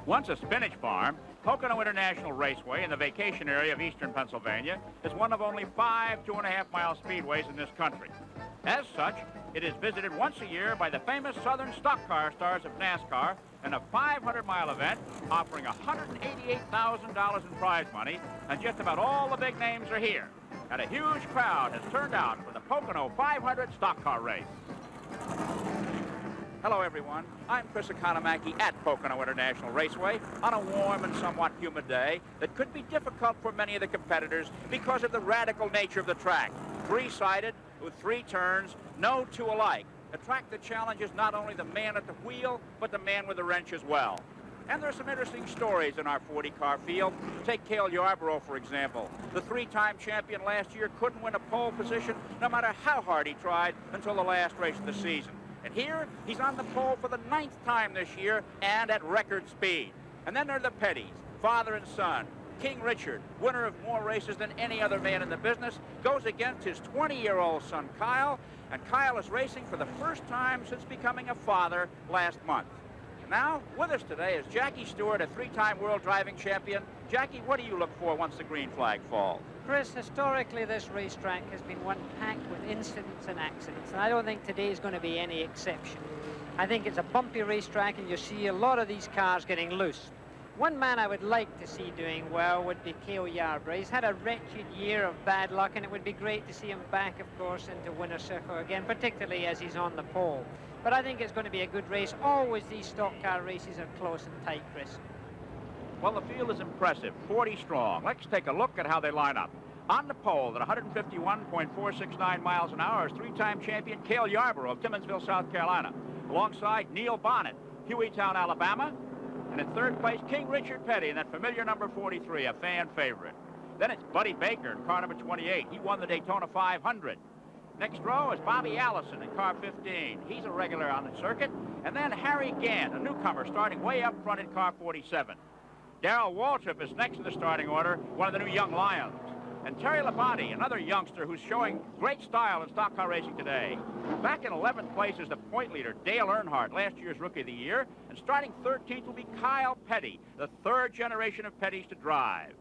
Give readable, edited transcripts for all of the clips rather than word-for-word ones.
Once a spinach farm, Pocono International Raceway in the vacation area of eastern Pennsylvania is one of only 5 2.5-mile speedways in this country. As such, it is visited once a year by the famous Southern stock car stars of NASCAR in a 500-mile event offering $188,000 in prize money, and just about all the big names are here. And a huge crowd has turned out for the Pocono 500 stock car race. Hello, everyone. I'm Chris Economaki at Pocono International Raceway on a warm and somewhat humid day that could be difficult for many of the competitors because of the radical nature of the track. Three-sided with 3 turns, no two alike. A track that challenges not only the man at the wheel, but the man with the wrench as well. And there are some interesting stories in our 40-car field. Take Cale Yarborough, for example. The 3-time champion last year couldn't win a pole position no matter how hard he tried until the last race of the season. And here, he's on the pole for the 9th time this year and at record speed. And then there are the Pettys, father and son. King Richard, winner of more races than any other man in the business, goes against his 20-year-old son, Kyle, and Kyle is racing for the first time since becoming a father last month. And now, with us today is Jackie Stewart, a 3-time world driving champion. Jackie, what do you look for once the green flag falls? Chris, historically this racetrack has been one packed with incidents and accidents, and I don't think today is going to be any exception. I think it's a bumpy racetrack, and you see a lot of these cars getting loose. One man I would like to see doing well would be Cale Yarborough. He's had a wretched year of bad luck, and it would be great to see him back, of course, into winner's circle again, particularly as he's on the pole. But I think it's going to be a good race. Always these stock car races are close and tight, Chris. Well, the field is impressive, 40 strong. Let's take a look at how they line up. On the pole at 151.469 miles an hour is 3-time champion Cale Yarborough of Timmonsville, South Carolina. Alongside Neil Bonnet, Hueytown, Alabama. And in 3rd place, King Richard Petty in that familiar number 43, a fan favorite. Then it's Buddy Baker in car number 28. He won the Daytona 500. Next row is Bobby Allison in car 15. He's a regular on the circuit. And then Harry Gant, a newcomer, starting way up front in car 47. Darrell Waltrip is next in the starting order, one of the new young lions. And Terry Labonte, another youngster who's showing great style in stock car racing today. Back in 11th place is the point leader, Dale Earnhardt, last year's Rookie of the Year. And starting 13th will be Kyle Petty, the 3rd generation of Pettys to drive.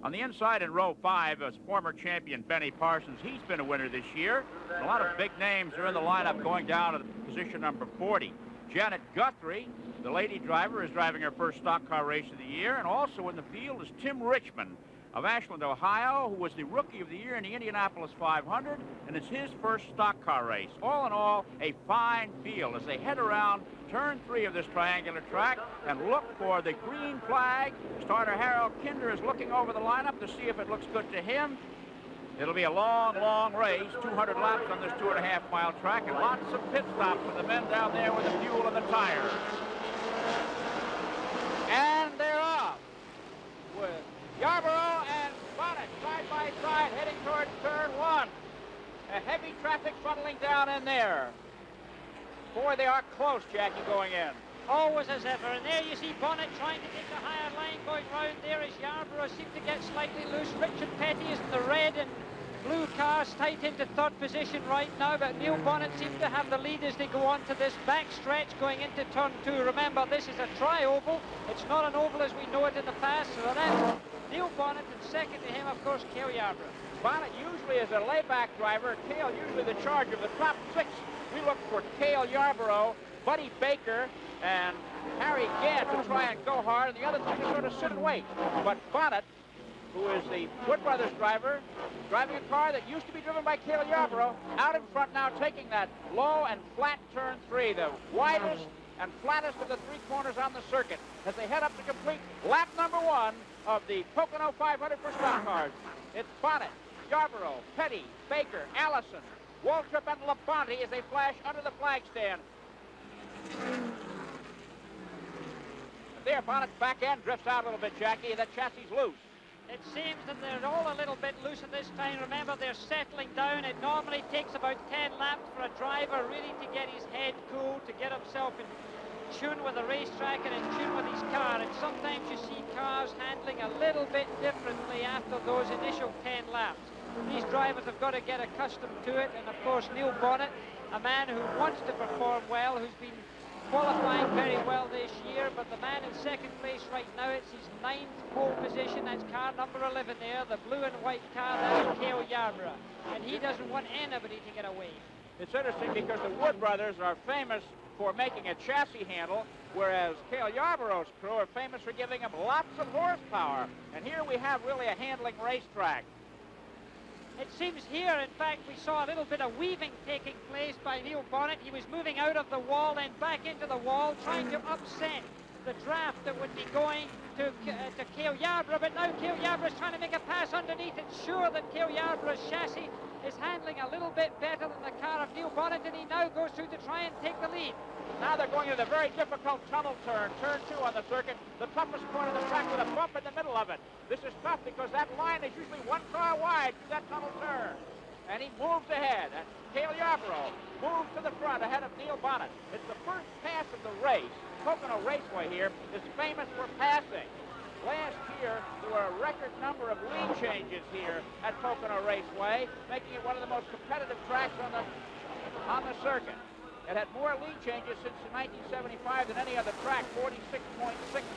On the inside in row 5 is former champion Benny Parsons. He's been a winner this year. And a lot of big names are in the lineup going down to position number 40. Janet Guthrie, the lady driver, is driving her first stock car race of the year. And also in the field is Tim Richmond of Ashland, Ohio, who was the Rookie of the Year in the Indianapolis 500, and it's his first stock car race. All in all, a fine field as they head around turn 3 of this triangular track and look for the green flag. Starter Harold Kinder is looking over the lineup to see if it looks good to him. It'll be a long, long race, 200 laps on this 2.5-mile track, and lots of pit stops for the men down there with the fuel and the tires. And they're off with Yarborough and Bonnet side by side heading towards turn 1. A heavy traffic funneling down in there. Boy, they are close, Jackie, going in. Always as ever. And there you see Bonnet trying to take the higher line going round there as Yarborough seems to get slightly loose. Richard Petty is in the red and blue cars tight into 3rd position right now, but Neil Bonnet seems to have the lead as they go on to this back stretch going into turn 2. Remember, this is a tri-oval. It's not an oval as we know it in the past, so that's Neil Bonnet, and second to him, of course, Cale Yarborough. Bonnet usually is a layback driver. Cale usually the charge of the top 6. We look for Cale Yarborough, Buddy Baker, and Harry Gant to try and go hard, and the other 2 to sort of sit and wait. But Bonnet, who is the Wood Brothers driver, driving a car that used to be driven by Cale Yarborough, out in front now taking that low and flat turn 3, the widest and flattest of the 3 corners on the circuit, as they head up to complete lap number 1 of the Pocono 500 for stock cars. It's Bonnet, Yarborough, Petty, Baker, Allison, Waltrip, and Labonte as they flash under the flag stand. There, Bonnet's back end drifts out a little bit, Jackie, and that chassis loose. It seems that they're all a little bit loose at this time. Remember, they're settling down. It normally takes about 10 laps for a driver really to get his head cool, to get himself in tune with the racetrack and in tune with his car. And sometimes you see cars handling a little bit differently after those initial 10 laps. These drivers have got to get accustomed to it. And of course, Neil Bonnet, a man who wants to perform well, who's been qualifying very well this year, but the man in second place right now. It's his 9th pole position. That's car number 11 there, the blue and white car. That's Cale Yarborough. And he doesn't want anybody to get away. It's interesting because the Wood brothers are famous for making a chassis handle, whereas Cale Yarborough's crew are famous for giving him lots of horsepower. And here we have really a handling racetrack. It seems here, in fact, we saw a little bit of weaving taking place by Neil Bonnet. He was moving out of the wall, then back into the wall, trying to upset the draft that would be going to Cale Yarborough. But now Cale Yarborough is trying to make a pass underneath. It's sure that Cale Yarborough's chassis is handling a little bit better than the car of Neil Bonnet, and he now goes through to try and take the lead. Now they're going into the very difficult tunnel turn, turn 2 on the circuit, the toughest point of the track with a bump in the middle of it. This is tough because that line is usually 1 car wide through that tunnel turn. And he moves ahead, and Cale Yarborough moves to the front ahead of Neil Bonnet. It's the first pass of the race. Pocono Raceway here is famous for passing. Last year, there were a record number of lead changes here at Pocono Raceway, making it one of the most competitive tracks on the circuit. It had more lead changes since 1975 than any other track, 46.6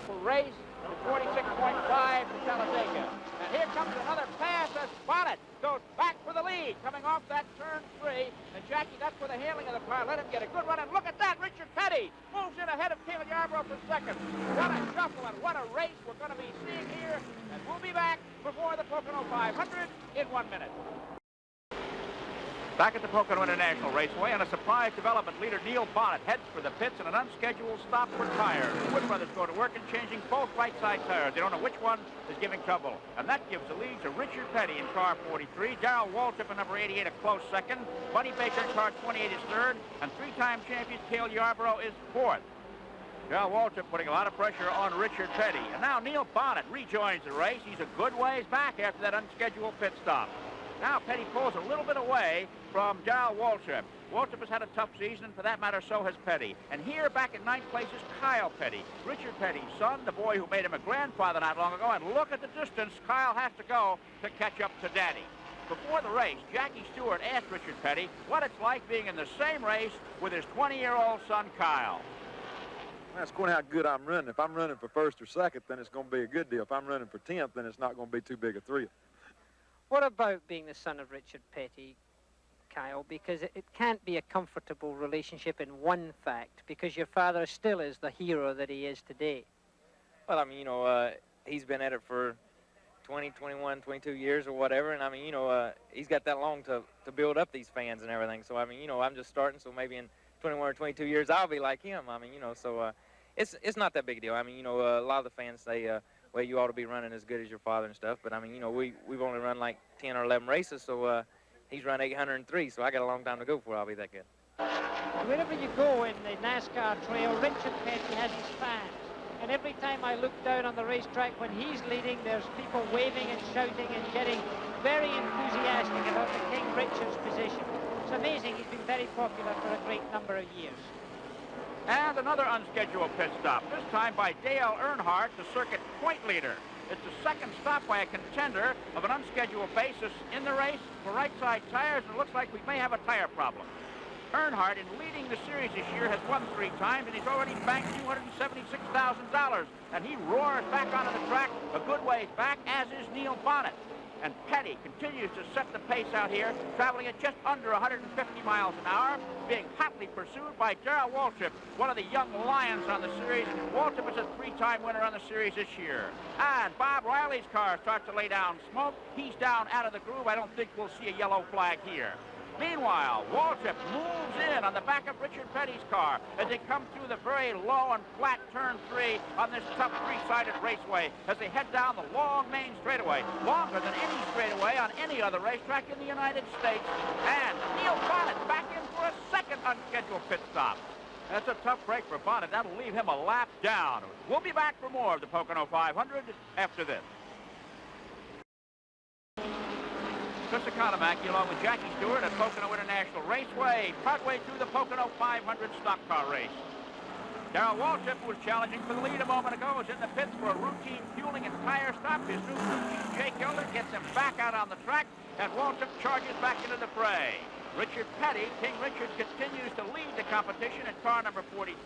for race and 46.5 for Talladega. And here comes another pass as Bonnet goes back for the lead, coming off that turn 3. And Jackie, that's where the handling of the car let him get a good run. And look at that, Richard Petty moves in ahead of Cale Yarborough for second. What a shuffle and what a race we're going to be seeing here. And we'll be back before the Pocono 500 in 1 minute. Back at the Pocono International Raceway, and a surprise development, leader Neil Bonnet heads for the pits in an unscheduled stop for tires. The Wood brothers go to work in changing both right side tires. They don't know which one is giving trouble. And that gives the lead to Richard Petty in car 43, Darrell Waltrip in number 88 a close second, Buddy Baker in car 28 is third, and 3-time champion Cale Yarborough is fourth. Darrell Waltrip putting a lot of pressure on Richard Petty. And now Neil Bonnet rejoins the race. He's a good ways back after that unscheduled pit stop. Now Petty pulls a little bit away from Darrell Waltrip. Waltrip has had a tough season, and for that matter, so has Petty. And here, back in 9th place, is Kyle Petty, Richard Petty's son, the boy who made him a grandfather not long ago. And look at the distance Kyle has to go to catch up to Daddy. Before the race, Jackie Stewart asked Richard Petty what it's like being in the same race with his 20-year-old son, Kyle. That's quite how good I'm running. If I'm running for first or second, then it's going to be a good deal. If I'm running for 10th, then it's not going to be too big a thrill. What about being the son of Richard Petty, Kyle? Because it can't be a comfortable relationship in one fact, because your father still is the hero that he is today. Well, I mean, he's been at it for 20, 21, 22 years or whatever, and I mean, he's got that long to build up these fans and everything. So, I mean, I'm just starting, so maybe in 21 or 22 years I'll be like him. I mean, so it's not that big a deal. I mean, a lot of the fans say, well, you ought to be running as good as your father and stuff. But, I mean, we've only run like 10 or 11 races, so he's run 803, so I got a long time to go before I'll be that good. Wherever you go in the NASCAR trail, Richard Petty has his fans. And every time I look down on the racetrack when he's leading, there's people waving and shouting and getting very enthusiastic about the King Richard's position. It's amazing. He's been very popular for a great number of years. And another unscheduled pit stop, this time by Dale Earnhardt, the circuit point leader. It's the second stop by a contender of an unscheduled basis in the race for right-side tires, and it looks like we may have a tire problem. Earnhardt, in leading the series this year, has won 3 times, and he's already banked $276,000. And he roars back onto the track a good ways back, as is Neil Bonnet. And Petty continues to set the pace out here, traveling at just under 150 miles an hour, being hotly pursued by Darrell Waltrip, one of the young lions on the series. Waltrip is a 3-time winner on the series this year. And Bob Riley's car starts to lay down smoke. He's down out of the groove. I don't think we'll see a yellow flag here. Meanwhile, Waltrip moves in on the back of Richard Petty's car as they come through the very low and flat turn 3 on this tough 3-sided raceway as they head down the long main straightaway, longer than any straightaway on any other racetrack in the United States. And Neil Bonnet back in for a second unscheduled pit stop. That's a tough break for Bonnet. That'll leave him a lap down. We'll be back for more of the Pocono 500 after this. Chris Economack, along with Jackie Stewart at Pocono International Raceway, partway through the Pocono 500 stock car race. Darrell Waltrip, who was challenging for the lead a moment ago, is in the pits for a routine fueling and tire stop. His new routine, Jake Elder, gets him back out on the track, and Waltrip charges back into the fray. Richard Petty, King Richard, continues to lead the competition in car number 43.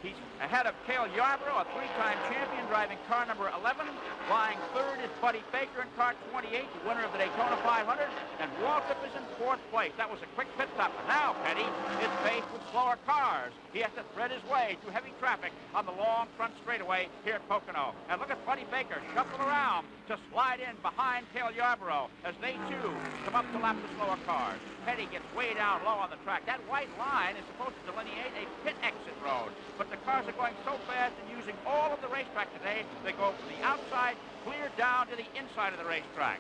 He's ahead of Cale Yarborough, a three-time champion, driving car number 11. Flying third is Buddy Baker in car 28, the winner of the Daytona 500. And Waltrip is in fourth place. That was a quick pit stop. But now Petty is faced with slower cars. He has to thread his way through heavy traffic on the long front straightaway here at Pocono. And look at Buddy Baker shuffle around to slide in behind Cale Yarborough as they, too, come up to lap the slower cars. Petty gets way down low on the track. That white line is supposed to delineate a pit exit road. But the cars are going so fast and using all of the racetrack today, they go from the outside clear down to the inside of the racetrack.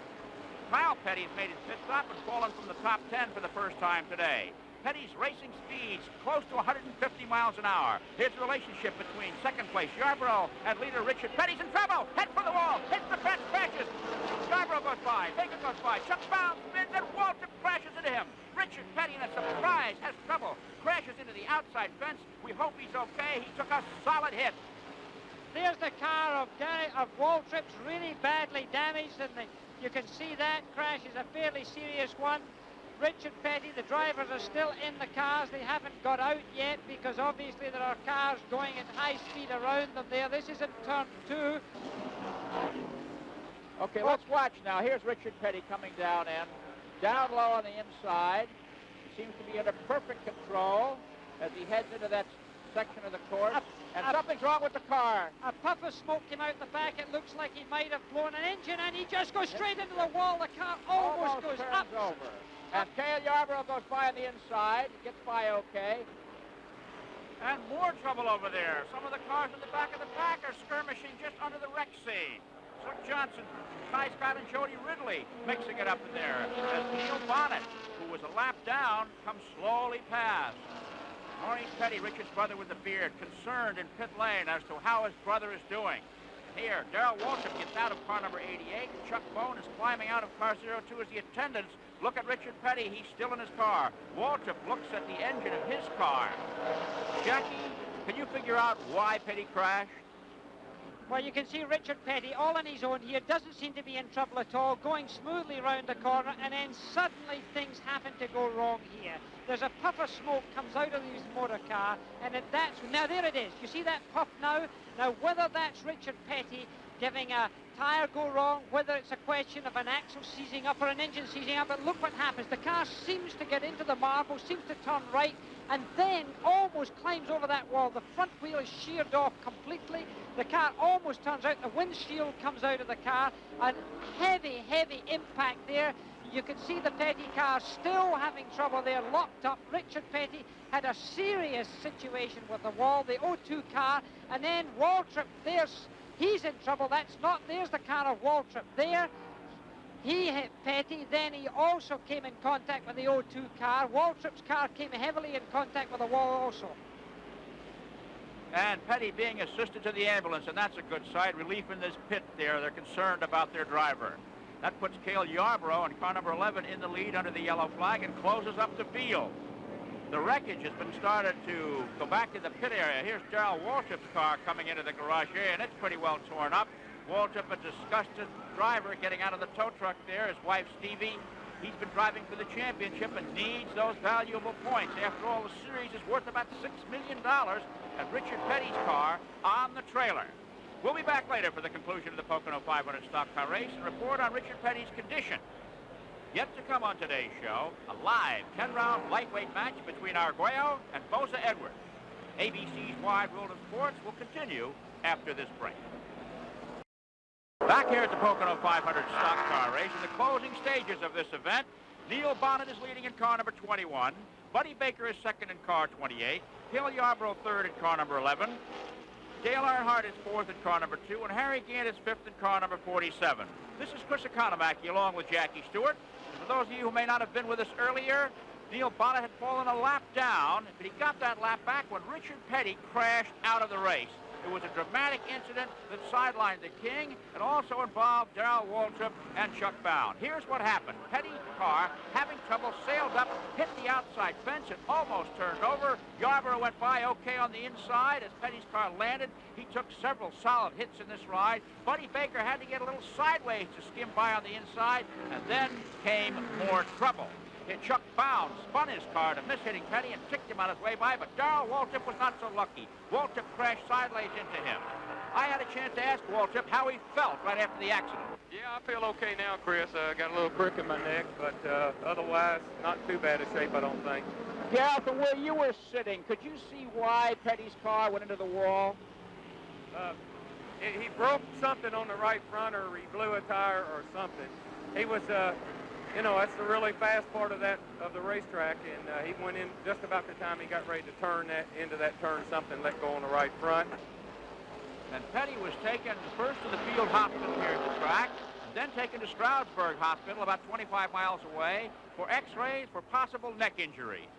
Kyle Petty has made his pit stop and fallen from the top 10 for the first time today. Petty's racing speeds close to 150 miles an hour. Here's the relationship between second place Yarborough and leader Richard. Petty's in trouble. Head for the wall. Hits the fence, crashes. Yarborough goes by. Baker goes by. Chuck Bounds spins and Waltrip crashes into him. Richard Petty, in a surprise, has trouble. Crashes into the outside fence. We hope he's okay. He took a solid hit. There's the car of Waltrip's really badly damaged, and you can see that crash is a fairly serious one. Richard Petty, the drivers are still in the cars. They haven't got out yet because obviously there are cars going at high speed around them there. This is in turn 2. Okay, let's watch now. Here's Richard Petty coming down in. Down low on the inside. He seems to be under perfect control as he heads into that section of the course. And something's wrong with the car. A puff of smoke came out the back. It looks like he might have blown an engine, and he just goes straight into the wall. The car almost goes turns up. over. And Cale Yarborough goes by on the inside, gets by okay. And more trouble over there. Some of the cars in the back of the pack are skirmishing just under the wreck scene. Slick Johnson, Ty Scott, and Jody Ridley mixing it up in there as Neil Bonnet, who was a lap down, comes slowly past. Maurice Petty, Richard's brother with the beard, concerned in pit lane as to how his brother is doing. Here, Darrell Waltrip gets out of car number 88. Chuck Bone is climbing out of car 02 as the attendants look at Richard Petty. He's still in his car. Waltrip looks at the engine of his car. Jackie, can you figure out why Petty crashed? Well, you can see Richard Petty all on his own here, doesn't seem to be in trouble at all, going smoothly around the corner, and then suddenly things happen to go wrong here. There's a puff of smoke comes out of his motor car, and now there it is. You see that puff now? Now, whether that's Richard Petty giving a tire go wrong, whether it's a question of an axle seizing up or an engine seizing up, but look what happens. The car seems to get into the marble, seems to turn right, and then almost climbs over that wall. The front wheel is sheared off completely. The car almost turns out. The windshield comes out of the car. And heavy, heavy impact there. You can see the Petty car still having trouble there, locked up. Richard Petty had a serious situation with the wall, the O2 car, and then Waltrip, he's in trouble. There's the car of Waltrip there. He hit Petty, then he also came in contact with the O2 car. Waltrip's car came heavily in contact with the wall also. And Petty being assisted to the ambulance, and that's a good sight. Relief in this pit there. They're concerned about their driver. That puts Cale Yarborough in car number 11 in the lead under the yellow flag and closes up the field. The wreckage has been started to go back to the pit area. Here's Darrell Waltrip's car coming into the garage area, and it's pretty well torn up. Waltrip, a disgusted driver, getting out of the tow truck there. His wife, Stevie, he's been driving for the championship and needs those valuable points. After all, the series is worth about $6 million, and Richard Petty's car on the trailer. We'll be back later for the conclusion of the Pocono 500 stock car race and report on Richard Petty's condition. Yet to come on today's show, a live 10-round lightweight match between Arguello and Boza Edwards. ABC's Wide World of Sports will continue after this break. Back here at the Pocono 500 stock car race, in the closing stages of this event, Neil Bonnet is leading in car number 21. Buddy Baker is second in car 28. Cale Yarborough third in car number 11. Dale Earnhardt is fourth in car number 2, and Harry Gant is fifth in car number 47. This is Chris Economaki along with Jackie Stewart. For those of you who may not have been with us earlier, Neil Bonnet had fallen a lap down, but he got that lap back when Richard Petty crashed out of the race. It was a dramatic incident that sidelined the King and also involved Darrell Waltrip and Chuck Bound. Here's what happened. Petty's car, having trouble, sailed up, hit the outside fence, and almost turned over. Yarborough went by okay on the inside. As Petty's car landed, he took several solid hits in this ride. Buddy Baker had to get a little sideways to skim by on the inside, and then came more trouble. Chuck Bound spun his car to miss hitting Petty and ticked him on his way by, but Darrell Waltrip was not so lucky. Waltrip crashed sideways into him. I had a chance to ask Waltrip how he felt right after the accident. Yeah, I feel okay now, Chris. I got a little crick in my neck, but otherwise, not too bad a shape, I don't think. Darrell, from where you were sitting, could you see why Petty's car went into the wall? He broke something on the right front, or he blew a tire or something. He was, you know, that's the really fast part of the racetrack, and he went in just about the time he got ready to turn into that turn. Something let go on the right front. And Petty was taken first to the field hospital here at the track, then taken to Stroudsburg Hospital about 25 miles away for x-rays for possible neck injuries.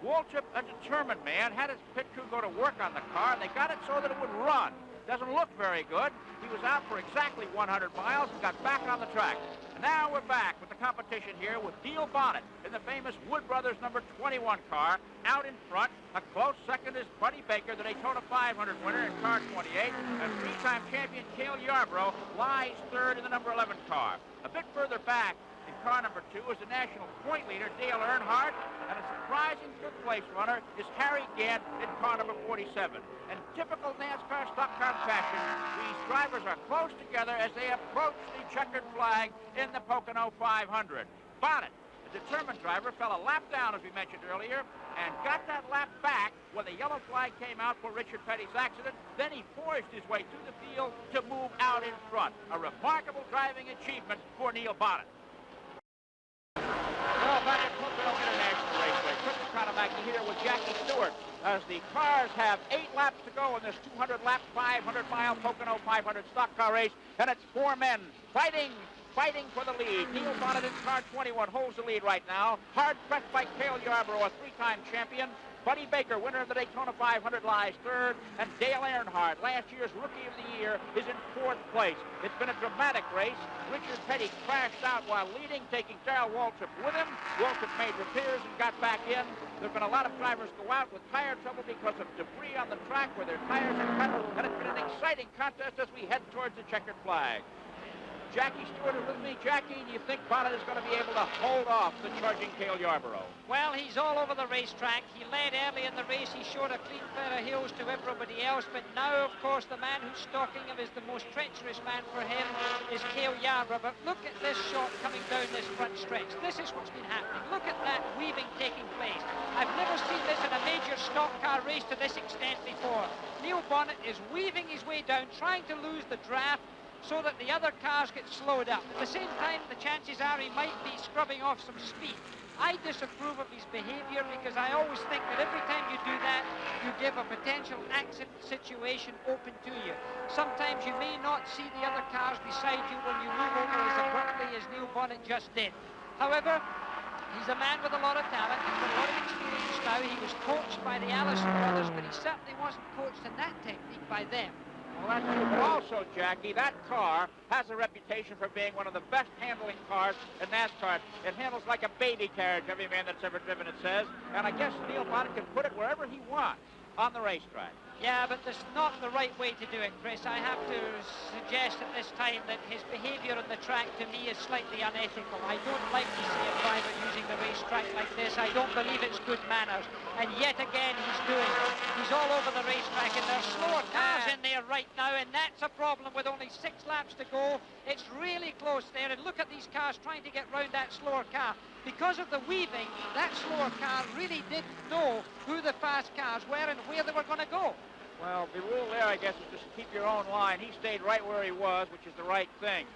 Waltrip, a determined man, had his pit crew go to work on the car, and they got it so that it would run. Doesn't look very good. He was out for exactly 100 miles and got back on the track. And now we're back with the competition here with Neil Bonnet in the famous Wood Brothers number 21 car. Out in front, a close second is Buddy Baker, the Daytona 500 winner in car 28, and three-time champion Cale Yarborough lies third in the number 11 car. A bit further back, in car number 2 is the national point leader, Dale Earnhardt, and a surprising fifth-place runner is Harry Gant in car number 47. In typical NASCAR stock car fashion, these drivers are close together as they approach the checkered flag in the Pocono 500. Bonnet, the determined driver, fell a lap down, as we mentioned earlier, and got that lap back when the yellow flag came out for Richard Petty's accident. Then he forged his way through the field to move out in front. A remarkable driving achievement for Neil Bonnet. Well, back at Pocono International Raceway, quick Economaki here with Jackie Stewart as the cars have 8 laps to go in this 200-lap, 500-mile Pocono 500 stock car race, and it's 4 men fighting for the lead. Neil Bonnet in car 21 holds the lead right now. Hard pressed by Cale Yarborough, a 3-time champion. Buddy Baker, winner of the Daytona 500, lies third, and Dale Earnhardt, last year's Rookie of the Year, is in 4th place. It's been a dramatic race. Richard Petty crashed out while leading, taking Darrell Waltrip with him. Waltrip made repairs and got back in. There have been a lot of drivers go out with tire trouble because of debris on the track where their tires are cut, and it's been an exciting contest as we head towards the checkered flag. Jackie Stewart is with me. Jackie, do you think Bonnet is going to be able to hold off the charging Cale Yarborough? Well, he's all over the racetrack. He led early in the race. He showed a clean pair of heels to everybody else. But now, of course, the man who's stalking him is the most treacherous man for him is Cale Yarborough. But look at this shot coming down this front stretch. This is what's been happening. Look at that weaving taking place. I've never seen this in a major stock car race to this extent before. Neil Bonnet is weaving his way down, trying to lose the draft, so that the other cars get slowed up. At the same time, the chances are he might be scrubbing off some speed. I disapprove of his behavior because I always think that every time you do that, you give a potential accident situation open to you. Sometimes you may not see the other cars beside you when you move over as abruptly as Neil Bonnet just did. However, he's a man with a lot of talent. He's got a lot of experience now. He was coached by the Allison brothers, but he certainly wasn't coached in that technique by them. Well, that's true, but also, Jackie, that car has a reputation for being one of the best handling cars in NASCAR. It handles like a baby carriage, every man that's ever driven it says, and I guess Neil Bonnet can put it wherever he wants on the racetrack. Yeah, but that's not the right way to do it, Chris. I have to suggest at this time that his behavior on the track, to me, is slightly unethical. I don't like to see a driver using the racetrack like this. I don't believe it's good manners. And yet again, he's doing it. He's all over the racetrack, and there's slower cars in there right now, and that's a problem with only 6 laps to go. It's really close there, and look at these cars trying to get round that slower car. Because of the weaving, that slower car really didn't know who the fast cars were and where they were going to go. Well, the rule there, I guess, is just keep your own line. He stayed right where he was, which is the right thing.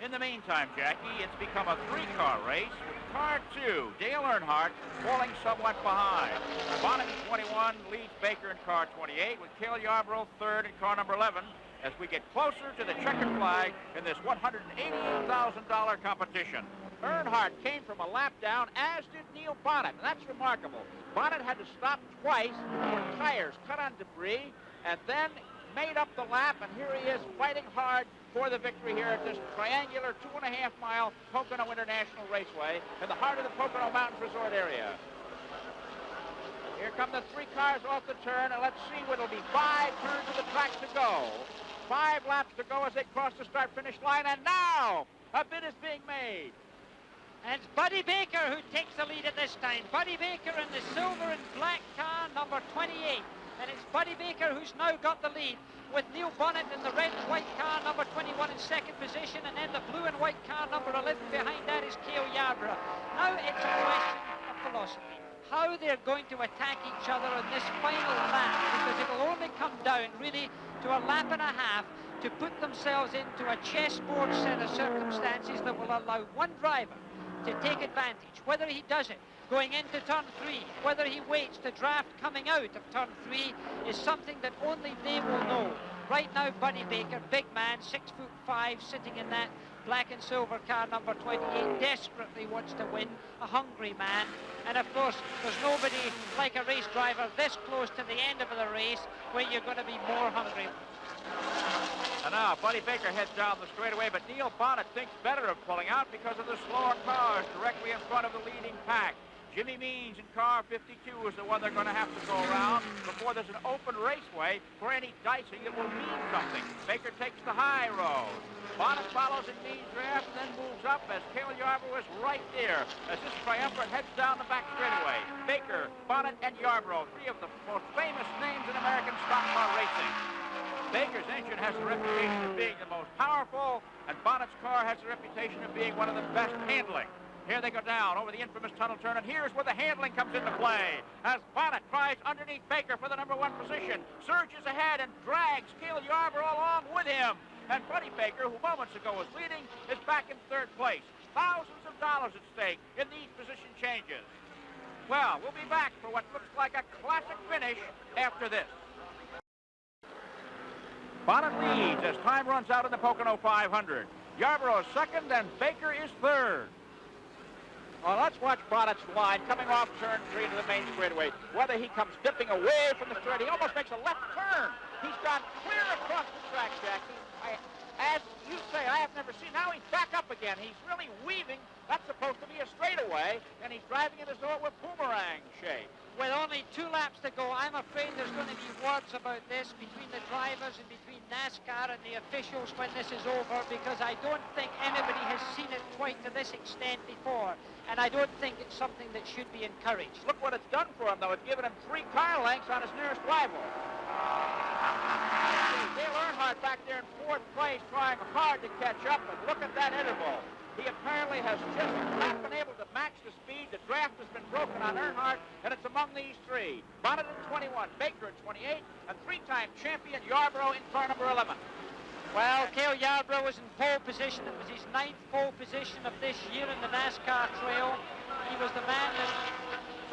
In the meantime, Jackie, it's become a 3-car race with car 2, Dale Earnhardt, falling somewhat behind. Bonnet in 21 leads Baker in car 28, with Cale Yarborough third in car number 11, as we get closer to the checkered flag in this $188,000 competition. Earnhardt came from a lap down, as did Neil Bonnet, and that's remarkable. Bonnet had to stop twice for tires cut on debris, and then made up the lap, and here he is fighting hard for the victory here at this triangular 2.5-mile Pocono International Raceway in the heart of the Pocono Mountains Resort area. Here come the 3 cars off the turn, and let's see what it'll be. 5 turns of the track to go. 5 laps to go as they cross the start-finish line, and now a bid is being made. And it's Buddy Baker who takes the lead at this time. Buddy Baker in the silver and black car, number 28. And it's Buddy Baker who's now got the lead, with Neil Bonnet in the red and white car, number 21, in second position, and then the blue and white car, number 11, behind that is Cale Yarborough. Now it's a question of philosophy, how they're going to attack each other on this final lap, because it will only come down, really, to a lap and a half to put themselves into a chessboard set of circumstances that will allow one driver to take advantage. Whether he does it going into turn 3, whether he waits to draft coming out of turn 3, is something that only they will know. Right now, Buddy Baker, big man, 6'5", sitting in that black and silver car, number 28, desperately wants to win, a hungry man. And of course, there's nobody like a race driver this close to the end of the race where you're going to be more hungry. And now Buddy Baker heads down the straightaway, but Neil Bonnet thinks better of pulling out because of the slower cars directly in front of the leading pack. Jimmy Means in car 52 is the one they're going to have to go around before there's an open raceway. For any dicing, it will mean something. Baker takes the high road. Bonnet follows in Means' draft and then moves up as Cale Yarborough is right there as this triumvirate heads down the back straightaway. Baker, Bonnet, and Yarborough, three of the most famous names in American stock car racing. Baker's engine has the reputation of being the most powerful, and Bonnet's car has the reputation of being one of the best handling. Here they go down over the infamous tunnel turn, and here's where the handling comes into play. As Bonnet tries underneath Baker for the number 1 position, surges ahead and drags Cale Yarborough along with him. And Buddy Baker, who moments ago was leading, is back in 3rd place. Thousands of dollars at stake in these position changes. Well, we'll be back for what looks like a classic finish after this. Bonnet leads as time runs out in the Pocono 500. Yarborough is 2nd, and Baker is 3rd. Well, let's watch Bonnet's line coming off turn 3 to the main straightaway. Whether he comes dipping away from the straight, he almost makes a left turn. He's gone clear across the track, Jackie. As you say, I have never seen. Now he's back up again. He's really weaving. That's supposed to be a straightaway, and he's driving it as though it were boomerang shape. With only 2 laps to go, I'm afraid there's going to be words about this between the drivers and between NASCAR and the officials when this is over, because I don't think anybody has seen it quite to this extent before, and I don't think it's something that should be encouraged. Look what it's done for him, though. It's given him 3 car lengths on his nearest rival. Dale Earnhardt back there in 4th place trying hard to catch up, and look at that interval. He apparently has just not been able to match the speed. The draft has been broken on Earnhardt, and it's among these 3. Bonnet at 21, Baker at 28, and 3-time champion Yarborough in car number 11. Well, Cale Yarborough was in pole position. It was his 9th pole position of this year in the NASCAR trail. He was the man that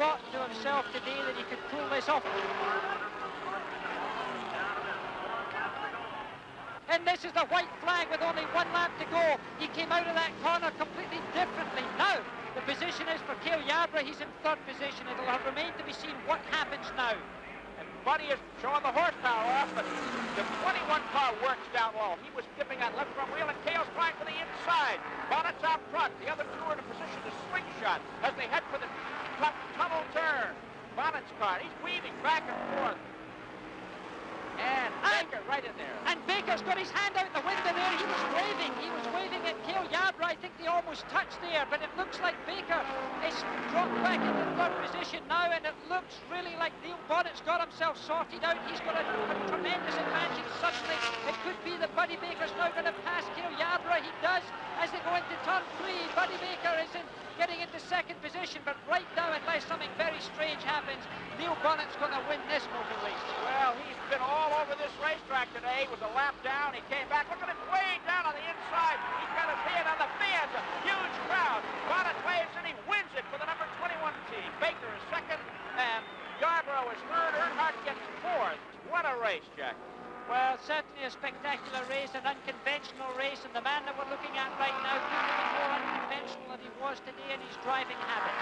thought to himself today that he could pull this off. And this is the white flag with only 1 lap to go. He came out of that corner completely differently. Now, the position is for Cale Yarborough. He's in 3rd position. It'll have remained to be seen what happens now. And Buddy is showing the horsepower off, but the 21 car works down low. He was tipping that left front wheel, and Cale's trying for the inside. Bonnet's out front. The other 2 are in a position to slingshot as they head for the tunnel turn. Bonnet's car, he's weaving back and forth. And Baker right in there. And Baker's got his hand out the window there. He was waving. He was waving at Cale Yarborough. I think they almost touched there, but it looks like Baker is dropped back into 3rd position now, and it looks really like Neil Bonnet's got himself sorted out. He's got a tremendous advantage. Suddenly, it could be that Buddy Baker's now going to pass Cale Yarborough. He does as they go into turn 3. Buddy Baker is getting into 2nd position, but right now, unless something very strange happens, Neil Bonnet's going to win this motor race. Well, he's been all over this racetrack today. He was a lap down. He came back. Look at him way down on the inside. He's got his hand on the fans. A huge crowd. Bonnet waves, and he wins it for the number 21 team. Baker is 2nd, and Yarborough is 3rd. Earnhardt gets 4th. What a race, Jack. Well, certainly a spectacular race, an unconventional race, and the man that we're looking at right now couldn't be more unconventional than he was today in his driving habits.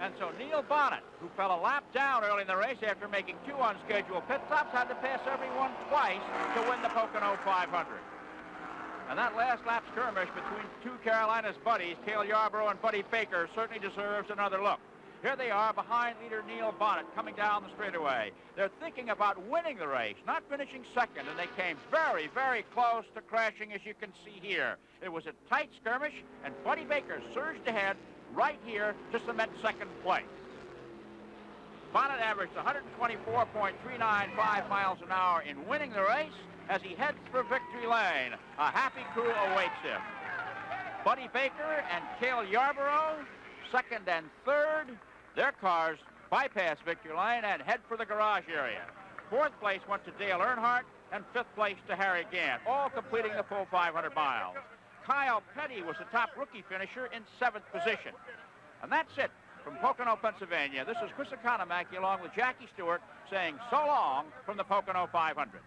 And so Neil Bonnet, who fell a lap down early in the race after making 2 unscheduled pit stops, had to pass everyone twice to win the Pocono 500. And that last lap skirmish between 2 Carolinas buddies, Cale Yarborough and Buddy Baker, certainly deserves another look. Here they are behind leader Neil Bonnet coming down the straightaway. They're thinking about winning the race, not finishing second, and they came very, very close to crashing, as you can see here. It was a tight skirmish, and Buddy Baker surged ahead right here to cement second place. Bonnet averaged 124.395 miles an hour in winning the race as he heads for victory lane. A happy crew awaits him. Buddy Baker and Cale Yarborough, second and third. Their cars bypass victory lane and head for the garage area. Fourth place went to Dale Earnhardt, and fifth place to Harry Gant, all completing the full 500 miles. Kyle Petty was the top rookie finisher in 7th position. And that's it from Pocono, Pennsylvania. This is Chris Economaki along with Jackie Stewart saying so long from the Pocono 500.